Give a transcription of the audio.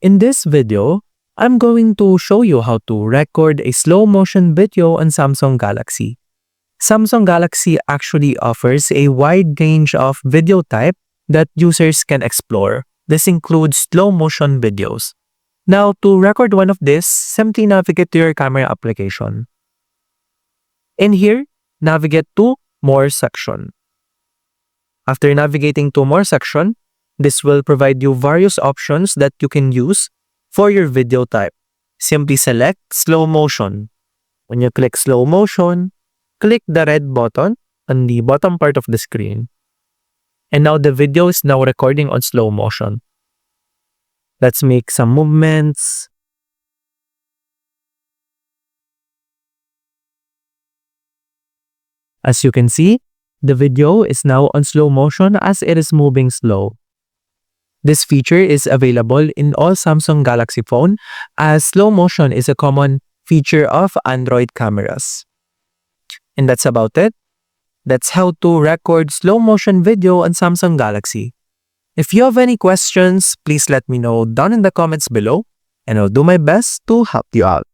In this video, I'm going to show you how to record a slow motion video on Samsung Galaxy. Samsung Galaxy actually offers a wide range of video type that users can explore. This includes slow motion videos. Now, to record one of these, simply navigate to your camera application. In here, navigate to More section. After navigating to More section, this will provide you various options that you can use for your video type. Simply select slow motion. When you click slow motion, click the red button on the bottom part of the screen. And now the video is now recording on slow motion. Let's make some movements. As you can see, the video is now on slow motion as it is moving slow. This feature is available in all Samsung Galaxy phone as slow motion is a common feature of Android cameras. And that's about it. That's how to record slow motion video on Samsung Galaxy. If you have any questions, please let me know down in the comments below and I'll do my best to help you out.